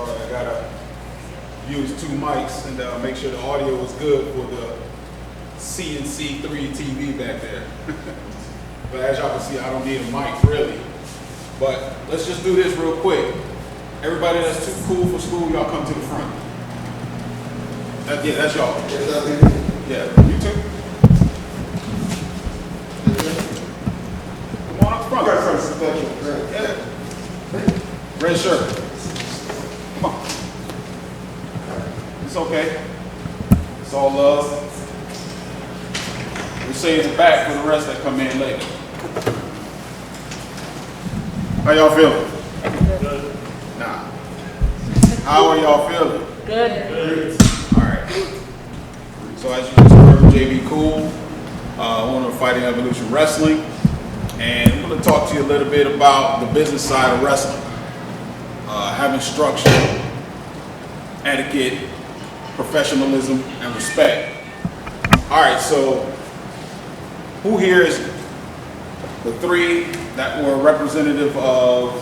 Sorry, I gotta use 2 mics and make sure the audio is good for the CNC3 TV back there. But as y'all can see, I don't need a mic really. But let's just do this real quick. Everybody that's too cool for school, y'all come to the front. Yeah, that's y'all. Yeah, you too. Come on up front. Yeah. Red shirt. Come on. It's okay. It's all love. We'll save the back for the rest that come in later. How y'all feeling? Good. Nah. How are y'all feeling? Good. All right. So as you just heard, JB Cool, owner of Fighting Evolution Wrestling, and I'm going to talk to you a little bit about the business side of wrestling, having structure, etiquette, professionalism, and respect. All right. So who here is the 3 that were representative of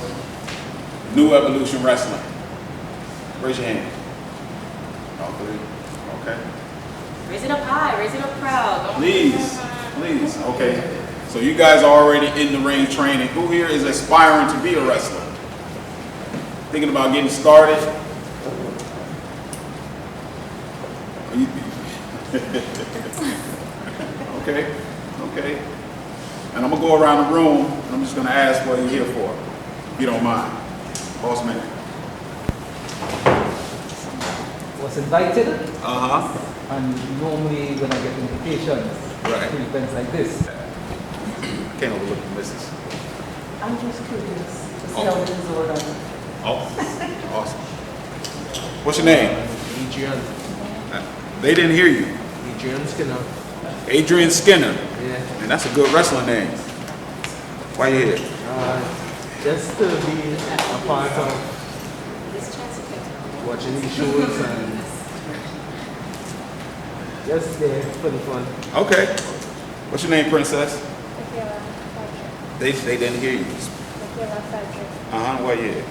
New Evolution Wrestling? Raise your hand. All 3. Okay. Raise it up high, raise it up proud. Please. Okay. So you guys are already in the ring training. Who here is aspiring to be a wrestler? Thinking about getting started? Okay. And I'm gonna go around the room and I'm just gonna ask what you're here for, if you don't mind. Boss man. Was invited. And normally when I get invitations, Right. to events like this. Can't overlook the missus. I'm just curious to see how this is all done. Oh, awesome. What's your name? Adrian. They didn't hear you. Adrian Skinner. Adrian Skinner. Yeah. And that's a good wrestling name. Why you here? Just to be a part of watching these shows and just there for the fun. Okay. What's your name, princess? They didn't hear you. Why you here?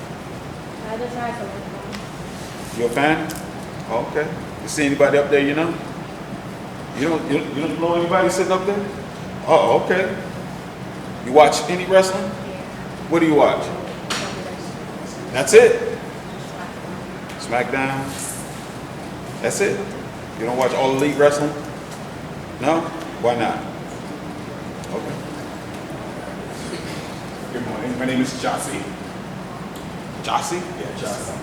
I just like it. You a fan? Okay. You see anybody up there you know? You don't know anybody sitting up there? Oh, okay. You watch any wrestling? What do you watch? That's it? SmackDown? That's it? You don't watch All Elite Wrestling? No? Why not? Okay. Good morning. My name is Jossie. Jossie? Yeah, Jossie.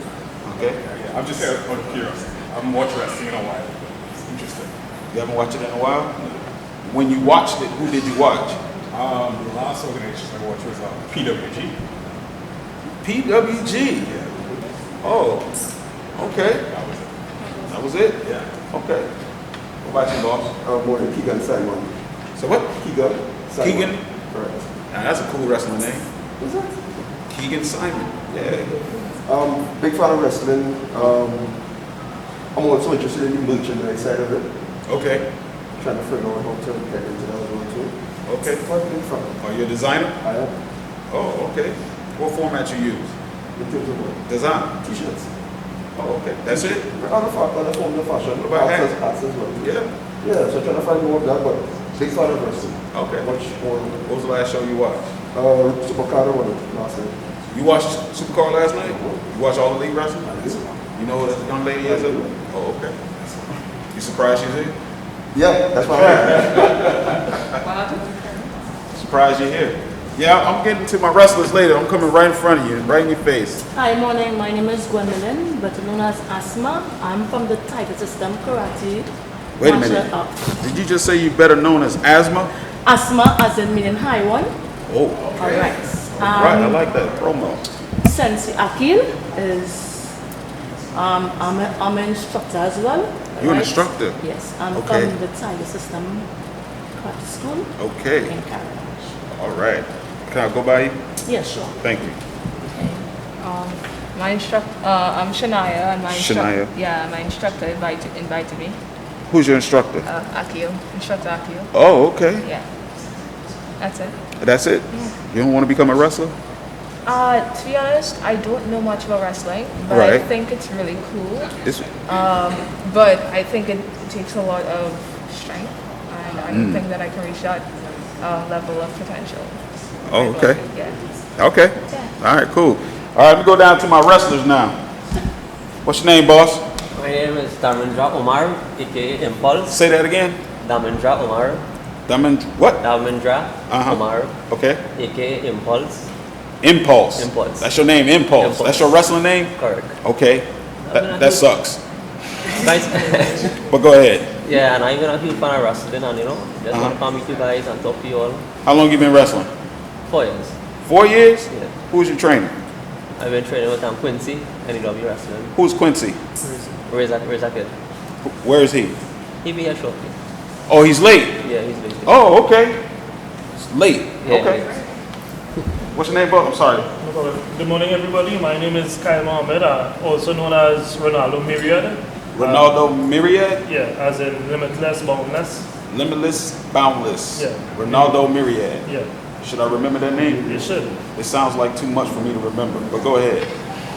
Okay. Yeah, I'm just here out of curiosity. I haven't watched wrestling in a while. It's interesting. You haven't watched it in a while? When you watched it, who did you watch? The last organization I watched was PWG. PWG? Yeah. Oh, okay. That was it. That was it? Yeah. Okay. What about you, boss? Morning, Keegan Simon. So what? Keegan Simon. Keegan? Correct. Now that's a cool wrestling name. Who's that? Keegan Simon. Yeah. Big fan of wrestling. I'm also interested in the merchandise side of it. Okay. Trying to figure out how to get into that one too. Okay. Quite a big fan. Are you a designer? I am. Oh, okay. What format you use? In terms of what? Design. T-shirts. Oh, okay. That's it? Other form of fashion. What about hats? Hats as well. Yeah. Yeah, so trying to find more of that, but big fan of wrestling. Okay. Much more. What was the last show you watched? Supercar one last night. You watched Supercar last night? You watch All Elite Wrestling? You know who that young lady is? Oh, okay. You surprised she's here? Yeah, that's why I'm here. Surprised you're here. Yeah, I'm getting to my wrestlers later. I'm coming right in front of you, right in your face. Hi, morning. My name is Gwendolyn, better known as Asma. I'm from the Tiger System Karate. Wait a minute. Did you just say you better known as asthma? Asma as in meaning high one. Oh, okay. All right. Right, I like that promo. Sensei Akil is, I'm an instructor as well. You're an right? instructor? Yes, I'm Okay. from the Tiger System Karate School Okay. in Carolina. All right. Can I go by you? Yeah, sure. Thank you. My instructor, I'm Shania, and my Shania. my instructor invited me. Who's your instructor? Akil, instructor Akil. Oh, okay. Yeah, that's it. That's it? You don't want to become a wrestler? To be honest, I don't know much about wrestling, but I Right. think it's really cool. It's, But I think it takes a lot of strength, and I don't think that I can reach that level of potential. oh, okay. Yeah. Okay. All right, cool. All right, let me go down to my wrestlers now. What's your name, boss? My name is Damendra Omar, aka Impulse. Say that again. Damendra Omar. What? Damendra Omar, Okay. aka Impulse. Impulse. Impulse. That's your name, Impulse. Impulse. That's your wrestling name? Correct. Okay. That sucks. Guys, But go ahead. yeah, and I'm a huge fan of wrestling, and just want to come meet you guys and talk to you all. How long you been wrestling? 4 years. 4 years? Yeah. Who's your trainer? I've been training with Quincy, NEW Wrestling. Who's Quincy? Where's that kid? Where is he? He'll be here shortly. Oh, he's late. Yeah, he's busy. Oh, okay. It's late. Yeah, Okay. What's your name, boss? I'm sorry. No problem. Good morning, everybody. My name is Kyle Mohammed, also known as Ronaldo Myriad. Ronaldo Myriad? Yeah, as in limitless, boundless. Limitless, boundless. Yeah. Ronaldo Myriad. Yeah, Should I remember that name? you should. It sounds like too much for me to remember, but go ahead.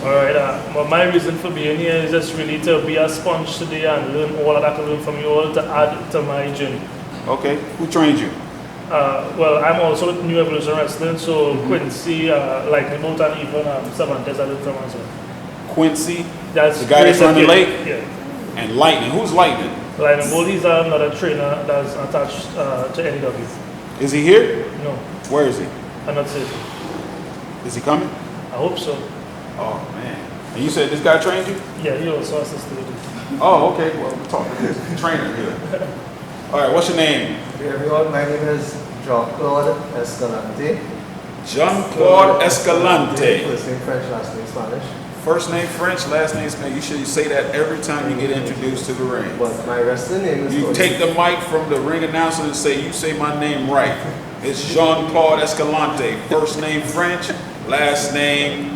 All right. Well, my reason for being here is just really to be a sponge today and learn all that I can learn from you all to add to my journey. Okay. Who trained you? Well, I'm also with New Evolution Wrestling, so Quincy, Lightning Bolt, and even Cervantes I learned from as well. Quincy, That's the guy that's Grace on the Akil. lake? Yeah. And Lightning. Who's Lightning? Lightning Bolt is another trainer that's attached to NEW. Is he here? No, Where is he? I'm not safe. Is he coming? I hope so. Oh, man. And you said this guy trained you? Yeah, he also assisted with it. Oh, okay. Well, we'll talk to this trainer here. All right, what's your name? Hey everyone, my name is Jean-Claude Escalante. Jean-Claude Escalante. First name French, last name Spanish. First name French, last name Spanish. You should say that every time you get introduced to the ring. But my wrestling name is You Tony. take the mic from the ring announcer and say, you say my name right. It's Jean-Claude Escalante. First name French, last name.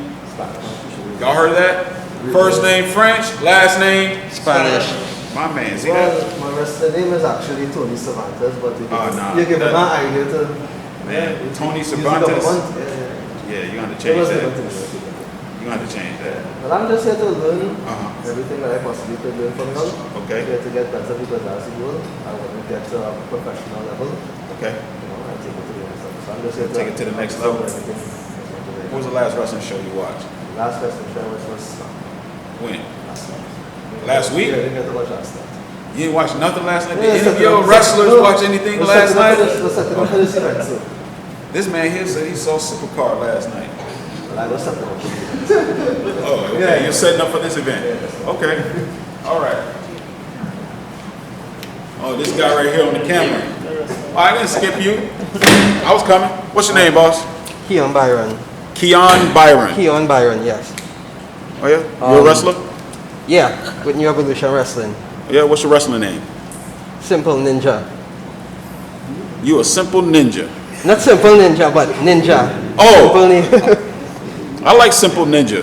Y'all heard that? First name French, last name Spanish. My man, see that? Well, my wrestling name is actually Tony Cervantes, but nah, you give me that- an idea to Man, Tony use the Cervantes. government. Yeah, you're gonna have to It change was that. given to me. You're gonna have to change that. Well, I'm just here to learn Uh-huh. everything that I possibly could learn from you. Okay. Here to get better because as you go, I want to get to a professional level. Okay. I take it to the next level. So I'm just here Take it to the next level. everything. What was the last wrestling show you watched? Last wrestling show was When? last night. Last week? Yeah, I didn't get to watch last night. You didn't watch nothing last night? Yeah, Did any of your wrestlers watch anything last night? We're setting up for this event, so. This man here said he saw Supercard last night. Well, I was setting up for this event. Oh, okay. Yeah. You're setting up for this event. Yeah. Okay. All right. Oh, this guy right here on the camera. Oh, I didn't skip you. I was coming. What's your name, boss? Keon Byron. Keon Byron. Keon Byron, yes. Oh yeah? You're a wrestler? Yeah, with New Evolution Wrestling. Yeah, what's your wrestling name? Simple Ninja. You a simple ninja. Not Simple Ninja, but Ninja. Oh. Simple, I like simple ninja.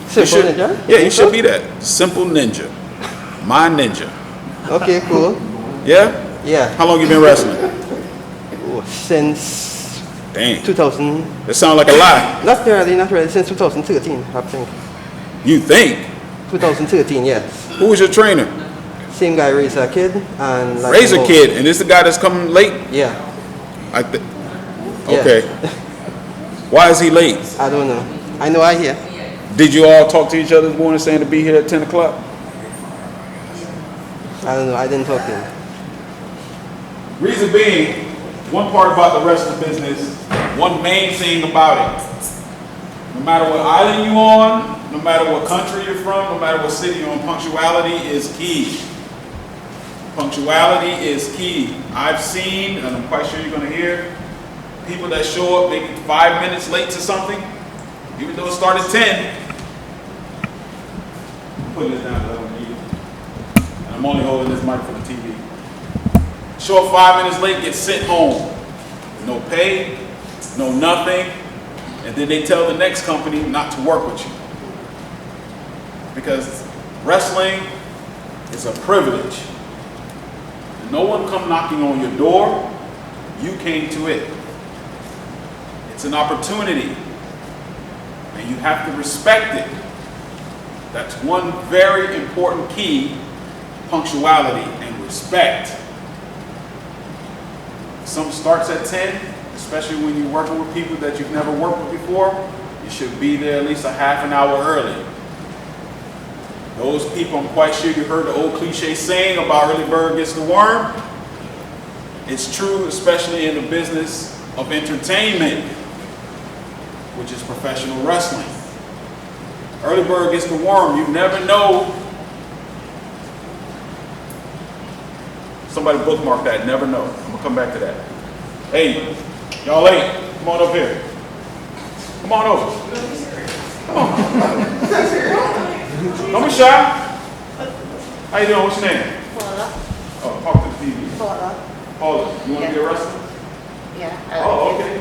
Simple should- Ninja? Yeah, you should be that. Simple ninja. My ninja. Okay, cool. Yeah? Yeah. How long you been wrestling? Oh, since Dang. 2000, That sound like a lie. not really, since 2013, I think. You think? 2013, yes. Who was your trainer? Same guy, Razor Kid, and like Razor Kid. And this the guy that's coming late? Yeah. I think. Yeah. Okay. Why is he late? I don't know. I know I hear. Did you all talk to each other this morning saying to be here at 10 o'clock? I don't know. I didn't talk to him. Reason being, one part about the wrestling business, one main thing about it, no matter what island you're on, no matter what country you're from, no matter what city you're on, punctuality is key. Punctuality is key. I've seen, and I'm quite sure you're going to hear, people that show up maybe 5 minutes late to something, even though it started 10. I'm putting this down because I don't need it. And I'm only holding this mic for the TV. Show up 5 minutes late, get sent home. No pay, no nothing, and then they tell the next company not to work with you. Because wrestling is a privilege. No one come knocking on your door, you came to it. It's an opportunity. And you have to respect it. That's one very important key, punctuality and respect. Some starts at 10, especially when you're working with people that you've never worked with before. You should be there at least a half an hour early. Those people, I'm quite sure you heard the old cliche saying about early bird gets the worm. It's true, especially in the business of entertainment, which is professional wrestling. Early bird gets the worm. You never know. Somebody bookmark that, never know. I'm gonna come back to that. Hey, y'all late. Come on up here. Come on over. Come on. Don't be shy. How you doing? What's your name? Paula. Oh, talk to the TV. Paula. Paula, you want to be a wrestler? Yeah. Oh, okay.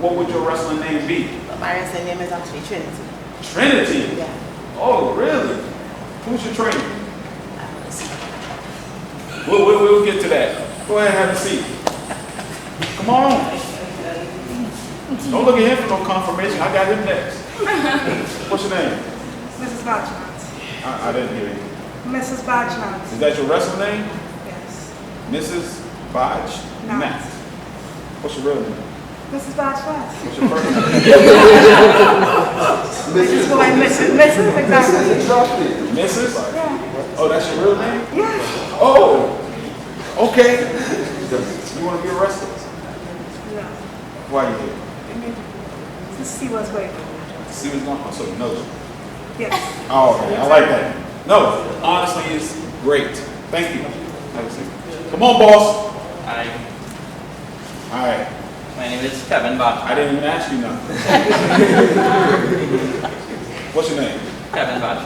What would your wrestling name be? My wrestling name is actually Trinity. Trinity? Yeah. Oh, really? Who's your trainer? We'll get to that. Go ahead and have a seat. Come on. Don't look at him for no confirmation. I got him next. What's your name? Mrs. Bajnat. I didn't hear you. Mrs. Bajnat. Is that your wrestling name? Yes. Mrs. Bajnat. What's your real name? Mrs. Bajnat. What's your first name? Mrs. Boy, Mrs. Exactly. Mrs.? Yeah. Oh, that's your real name? Yeah. Oh, okay. You want to be a wrestler? Yeah. Why are you here? To see what's going on. See what's going on, so you know it. Yes. Oh, okay. I like that. No, honestly, it's great. Thank you. Have a seat. Come on, boss. Hi, All right. my name is Kevin Bach. I didn't even ask you nothing. What's your name? Kevin Bach.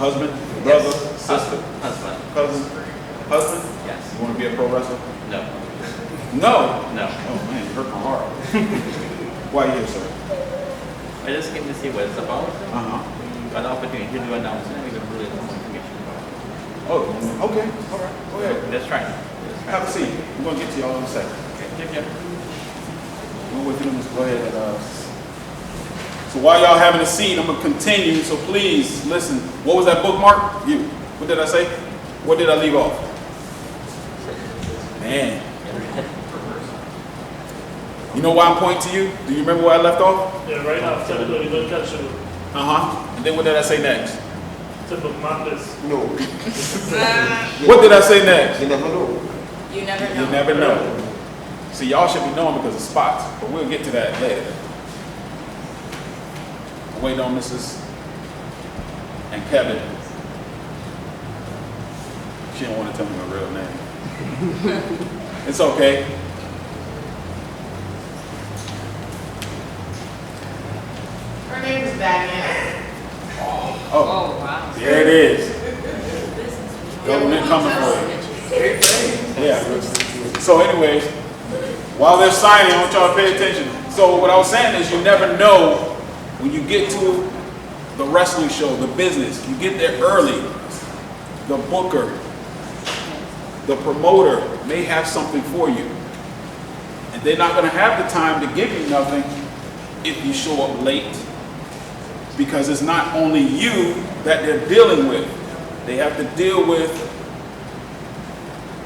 Husband? Brother? Yes. Sister? Husband. Cousin? Husband? Yes. You want to be a pro wrestler? No. No? No. Oh, man, you hurt my heart. Why are you here, sir? I just came to see what it's about. Uh-huh. Got the opportunity to do an announcement. We're going to really more information about it. Oh, okay. All right. Go ahead. Let's try. Have a seat. We're going to get to y'all in a second. Okay, take care. What we're doing is go ahead and, so while y'all having a seat, I'm going to continue. So please listen. What was that bookmark? You. What did I say? What did I leave off? Man. You know why I'm pointing to you? Do you remember where I left off? Yeah, right after the early bird catch. Uh-huh. And then what did I say next? To bookmark this. No. What did I say next? You never know. You never know. You never know. See, y'all should be knowing because of spots, but we'll get to that later. I'm waiting on Mrs. and Kevin. She don't want to tell me my real name. It's okay. Her name is Diane. Oh, wow. There it is. Government coming for you. Yeah. So anyways, while they're signing, I want y'all to pay attention. So what I was saying is you never know when you get to the wrestling show, the business, you get there early. The booker, the promoter may have something for you. And they're not going to have the time to give you nothing if you show up late. Because it's not only you that they're dealing with. They have to deal with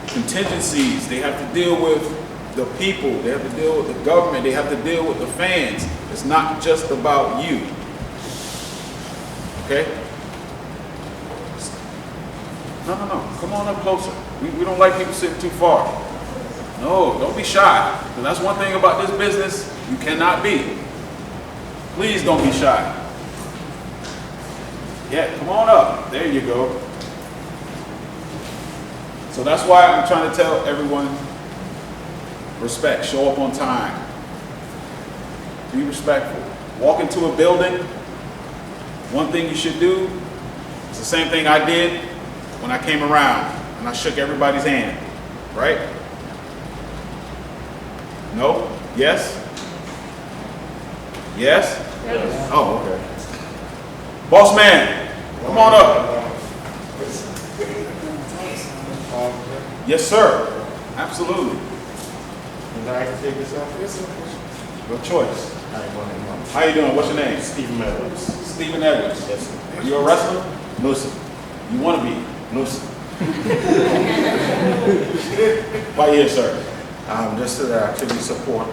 contingencies. They have to deal with the people. They have to deal with the government. They have to deal with the fans. It's not just about you. Okay? No. Come on up closer. We don't like people sitting too far. No, don't be shy. Because that's one thing about this business you cannot be. Please don't be shy. Yeah, come on up. There you go. So that's why I'm trying to tell everyone, respect, show up on time. Be respectful. Walk into a building, one thing you should do, it's the same thing I did when I came around and I shook everybody's hand, right? No? Yes? Yes? Yes. Oh, okay. Boss man, come on up. Yes, sir. Absolutely. Would I like to take this off? Your choice. How you doing? What's your name? Stephen Edwards. Stephen Edwards. Yes, sir. Are you a wrestler? No, sir. You want to be? No, sir. Why you here, sir? Just to actually support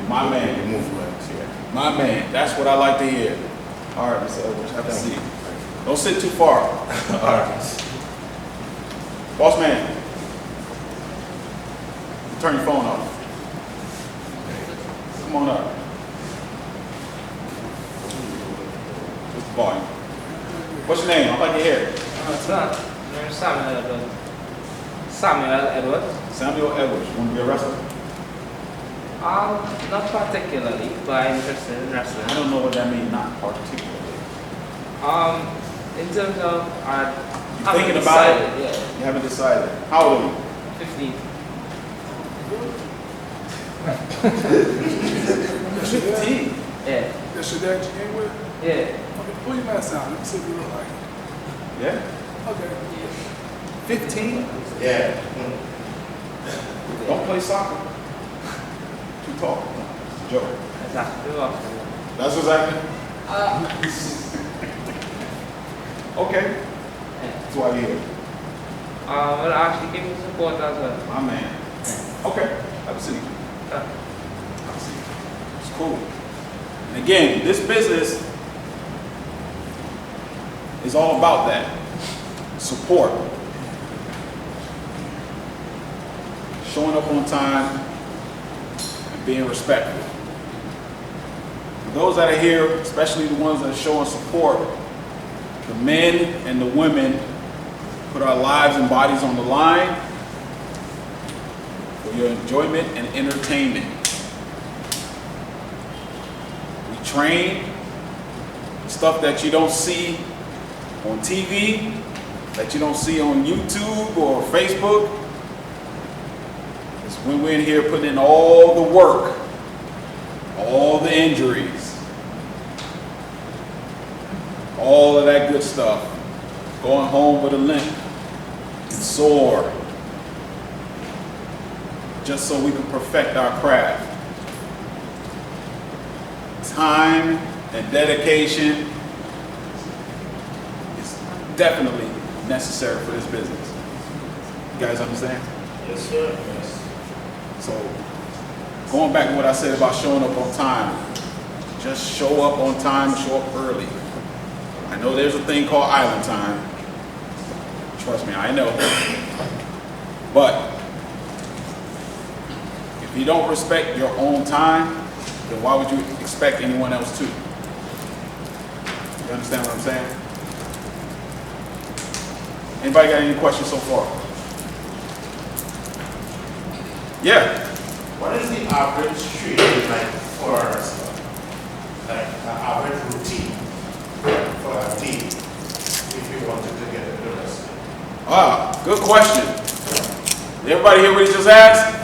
My man. the movement here. My man. That's what I like to hear. All right, Mr. Edwards. Have a seat. Don't sit too far. All right. Boss man. Turn your phone off. Come on up. What's the volume? What's your name? I'd like to hear it. Samuel Edwards. Samuel Edwards. Samuel Edwards. You want to be a wrestler? Not particularly, but I'm interested in wrestling. I don't know what that means, not particularly. In terms of You thinking about it? Yeah. You haven't decided. How old are you? 15. You're 15. Yeah. That's your dad you came with? Yeah. Okay, pull your mask down. Let me see what you look like. Yeah? Okay. 15? Yeah. Don't play soccer. Too tall. Joke. That's what's happening? Okay. That's why you're here. Well, I actually give you support as well. My man. Okay. Have a seat. Have a seat. It's cool. And again, this business is all about that. Support. Showing up on time and being respectful. For those that are here, especially the ones that are showing support, the men and the women put our lives and bodies on the line for your enjoyment and entertainment. We train stuff that you don't see on TV, that you don't see on YouTube or Facebook. It's when we're in here putting in all the work, all the injuries, all of that good stuff. Going home with a limp and sore, just so we can perfect our craft. Time and dedication is definitely necessary for this business. You guys understand? Yes, sir. Yes. So, going back to what I said about showing up on time, just show up on time, show up early. I know there's a thing called island time. Trust me, I know. But if you don't respect your own time, then why would you expect anyone else to? You understand what I'm saying? Anybody got any questions so far? Yeah. What is the average training like for like an average routine for a team if you wanted to get into wrestling? Good question. Everybody hear what he just asked?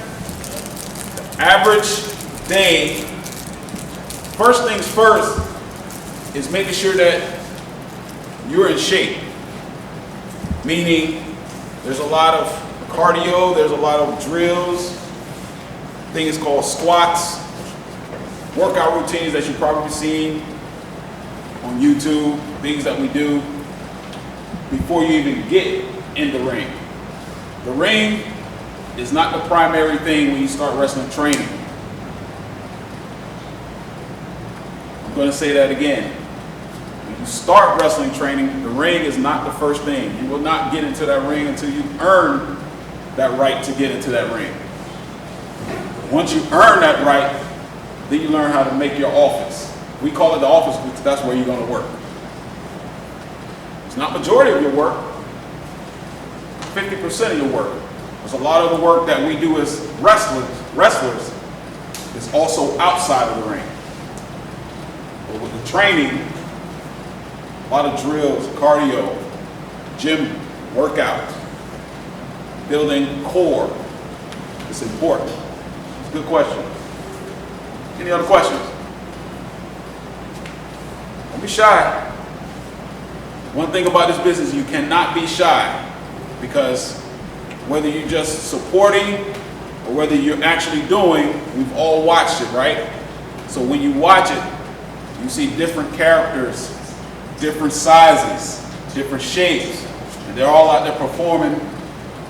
Average day. First things first is making sure that you're in shape. Meaning, there's a lot of cardio, there's a lot of drills, things called squats, workout routines that you've probably seen on YouTube, things that we do before you even get in the ring. The ring is not the primary thing when you start wrestling training. I'm going to say that again. When you start wrestling training, the ring is not the first thing. You will not get into that ring until you earn that right to get into that ring. Once you earn that right, then you learn how to make your office. We call it the office because that's where you're going to work. It's not majority of your work, 50% of your work. There's a lot of the work that we do as wrestlers is also outside of the ring. But with the training, a lot of drills, cardio, gym workouts, building core. It's important. It's a good question. Any other questions? Don't be shy. One thing about this business, you cannot be shy, because whether you're just supporting or whether you're actually doing, we've all watched it, right? So when you watch it, you see different characters, different sizes, different shapes, and they're all out there performing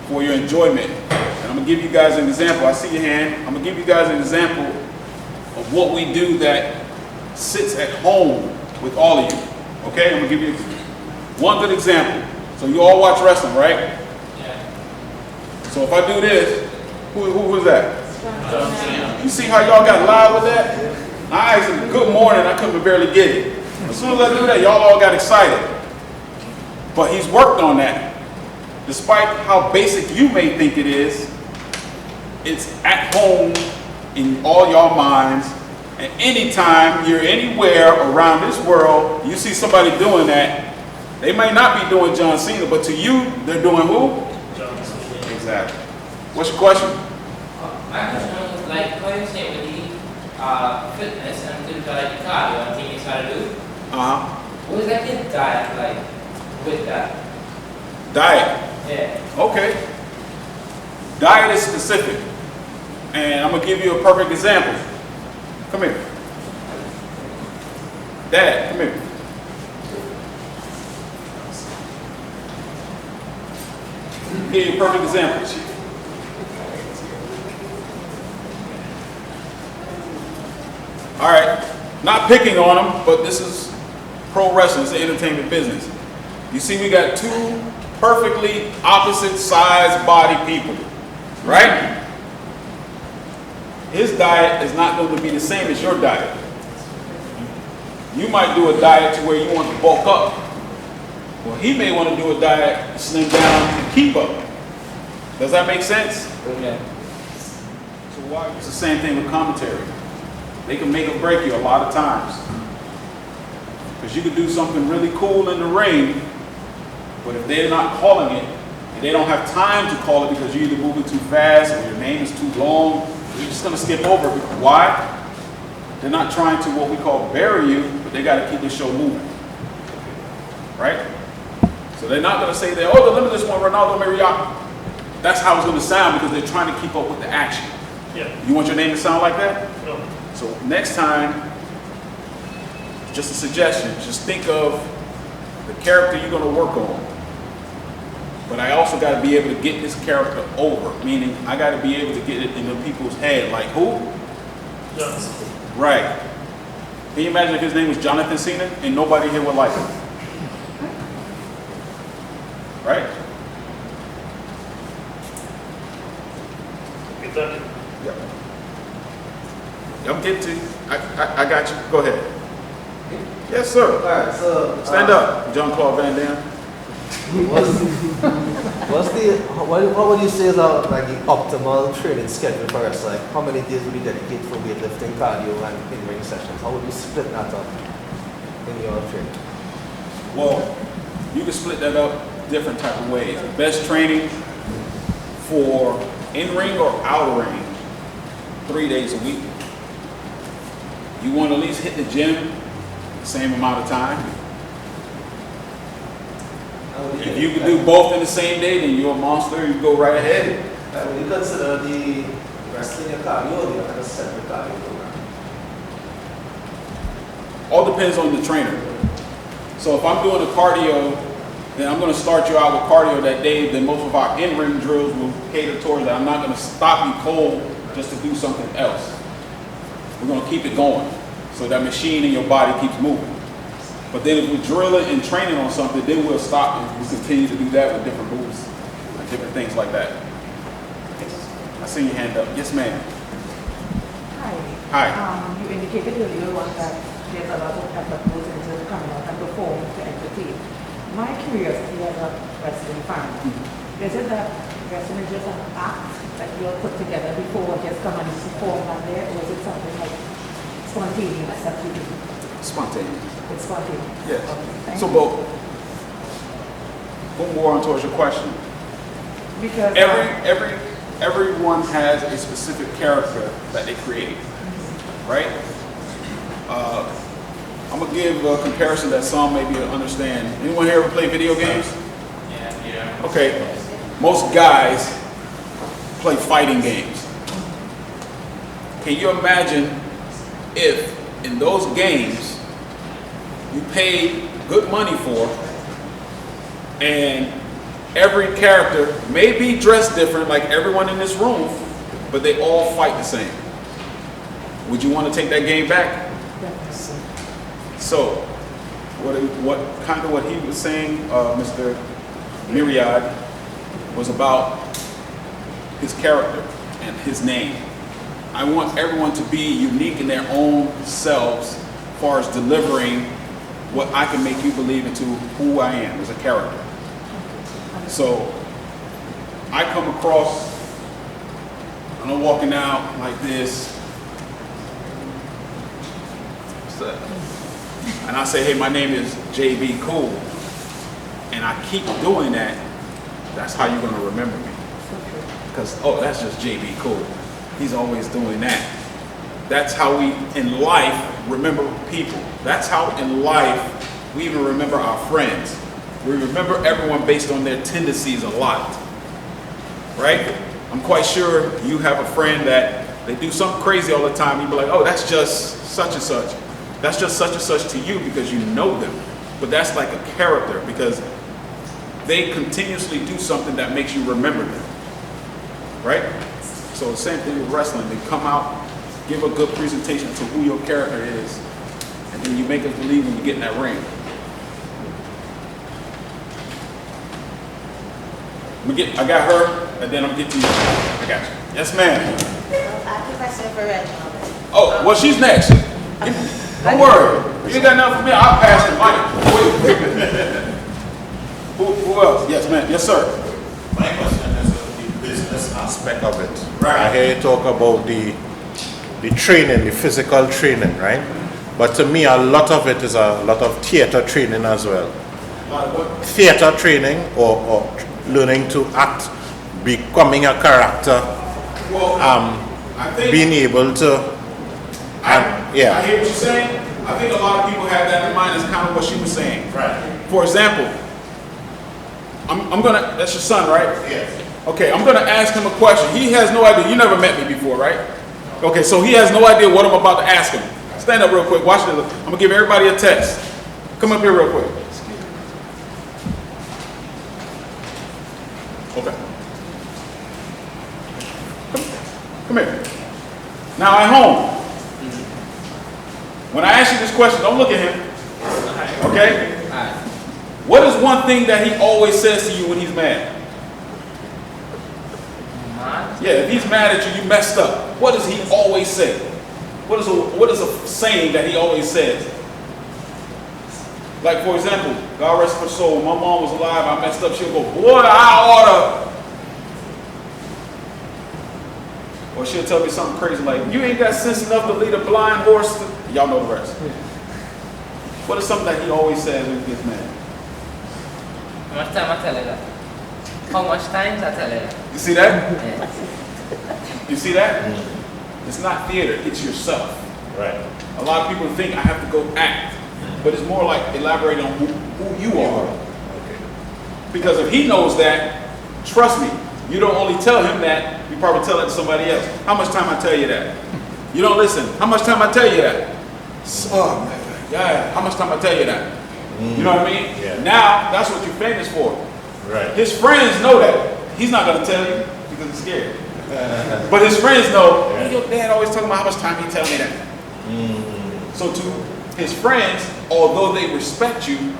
for your enjoyment. And I'm gonna give you guys an example. I see your hand. I'm gonna give you guys an example of what we do that sits at home with all of you. Okay, I'm gonna give you one good example. So you all watch wrestling, right? Yeah. So if I do this, who was that? You see how y'all got loud with that? I asked him, good morning, I couldn't barely get it. As soon as I do that, y'all all got excited. But he's worked on that. Despite how basic you may think it is, it's at home in all y'all minds. And anytime you're anywhere around this world, you see somebody doing that, they may not be doing John Cena, but to you, they're doing who? John Cena. Exactly. What's your question? My question was like, how do you say with the fitness and things like cardio and things you try to do? What is like the diet like with that? Diet? Yeah. Okay. Diet is specific. And I'm going to give you a perfect example. Come here. Dad, come here. Give you a perfect example. All right, not picking on them, but this is pro wrestling, it's the entertainment business. You see, we got two perfectly opposite size body people, right? His diet is not going to be the same as your diet. You might do a diet to where you want to bulk up. Well, he may want to do a diet to slim down and keep up. Does that make sense? Yeah. So why? It's the same thing with commentary. They can make or break you a lot of times. Because you could do something really cool in the ring, but if they're not calling it, and they don't have time to call it because you're either moving too fast or your name is too long, you're just going to skip over it. Why? They're not trying to what we call bury you, but they got to keep the show moving. Right? So they're not going to say that, oh, the limitless one, Ronaldo Mariachi. That's how it's going to sound because they're trying to keep up with the action. Yeah. You want your name to sound like that? No. So next time, just a suggestion, just think of the character you're going to work on. But I also got to be able to get this character over, meaning I got to be able to get it into people's head. Like who? Johnson. Right. Can you imagine if his name was Jonathan Cena and nobody here would like him? Right? Get that? Yep. I'm getting to you. I got you. Go ahead. Yes, sir. All right, so Stand up, Jean-Claude Van Damme. What would you say is like the optimal training schedule for us? Like how many days would you dedicate for weightlifting, cardio, and in-ring sessions? How would you split that up in your training? Well, you can split that up different type of ways. The best training for in-ring or out-ring, 3 days a week. You want to at least hit the gym the same amount of time. If you can do both in the same day, then you're a monster. You go right ahead. Would you consider the wrestling a cardio or do you have a separate cardio program? All depends on the trainer. So if I'm doing a cardio, then I'm going to start you out with cardio that day. Then most of our in-ring drills will cater towards that. I'm not going to stop you cold just to do something else. We're going to keep it going so that machine in your body keeps moving. But then if we're drilling and training on something, then we'll stop and we'll continue to do that with different moves and different things like that. I see your hand up. Yes, ma'am. Hi. Hi. You indicated earlier on that there's a lot of effort goes into coming out and perform to entertain. My curiosity as a wrestling fan, is it that wrestling is just an act that you'll put together before just come and perform out there, or is it something like spontaneous that you do? Spontaneous. It's spontaneous. Yes. Okay, So, but go more on towards your question. because Everyone has a specific character that they create, right? I'm gonna give a comparison that some maybe understand. Anyone here ever play video games? Yeah. Okay. Most guys play fighting games. Can you imagine if in those games you paid good money for, and every character may be dressed different like everyone in this room, but they all fight the same? Would you want to take that game back? So, what he was saying, Mr. Myriad, was about his character and his name. I want everyone to be unique in their own selves as far as delivering what I can make you believe into who I am as a character. So I come across, I'm walking out like this, and I say, hey, my name is JB Cool, and I keep doing that, that's how you're gonna remember me. Because, oh, that's just JB Cool. He's always doing that. That's how we, in life, remember people. That's how, in life, we even remember our friends. We remember everyone based on their tendencies a lot, right? I'm quite sure you have a friend that they do something crazy all the time. You'd be like, oh, that's just such and such. That's just such and such to you because you know them. But that's like a character because they continuously do something that makes you remember them, right? So the same thing with wrestling. They come out, give a good presentation to who your character is, and then you make us believe when you get in that ring. I got her, and then I'm getting to you. I got you. Yes, ma'am. I think I said for Reginald. Oh, well, she's next. Don't worry. You ain't got nothing for me. I'll pass the mic. Who else? Yes, ma'am. Yes, sir. My question is the business aspect of it. Right. I hear you talk about the training, the physical training, right? But to me, a lot of it is a lot of theater training as well. Theater training or learning to act, becoming a character, I think, being able to, yeah. I hear what you're saying. I think a lot of people have that in mind. Is kind of what she was saying. Right. For example, I'm gonna. That's your son, right? Yes. Okay. I'm gonna ask him a question. He has no idea. You never met me before, right? Okay. So he has no idea what I'm about to ask him. Stand up real quick. Watch this. I'm gonna give everybody a test. Come up here real quick. Okay. Come here. Now at home, when I ask you this question, don't look at him. Okay? What is one thing that he always says to you when he's mad? Yeah, if he's mad at you, you messed up. What does he always say? What is a saying that he always says? Like, for example, God rest her soul, my mom was alive, I messed up, she'll go, boy, I oughta. Or she'll tell me something crazy like, you ain't got sense enough to lead a blind horse. Y'all know the rest. What is something that he always says when he gets mad? How much time I tell you that? How much times I tell you that? You see that? Yeah. You see that? It's not theater, it's yourself. Right. A lot of people think I have to go act. But it's more like elaborating on who you are. Okay. Because if he knows that, trust me, you don't only tell him that, you probably tell it to somebody else. How much time I tell you that? You don't listen. How much time I tell you that? Oh, yeah. How much time I tell you that? You know what I mean? Yeah. Now, that's what you're famous for. Right. His friends know that. He's not going to tell you because he's scared. But his friends know, hey, your dad always talking about how much time he tell me that. So to his friends, although they respect you,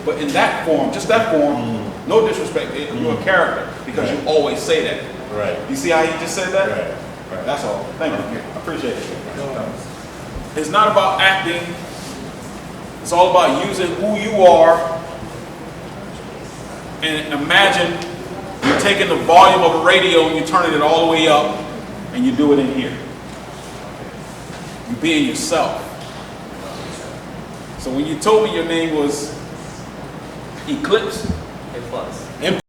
but in that form, just that form, no disrespect, you're a character because you always say that. Right. You see how he just said that? Right. Right. That's all. Thank you. I appreciate it. It's not about acting. It's all about using who you are. And imagine you're taking the volume of a radio and you're turning it all the way up and you do it in here. You're being yourself. So when you told me your name was Eclipse, It was.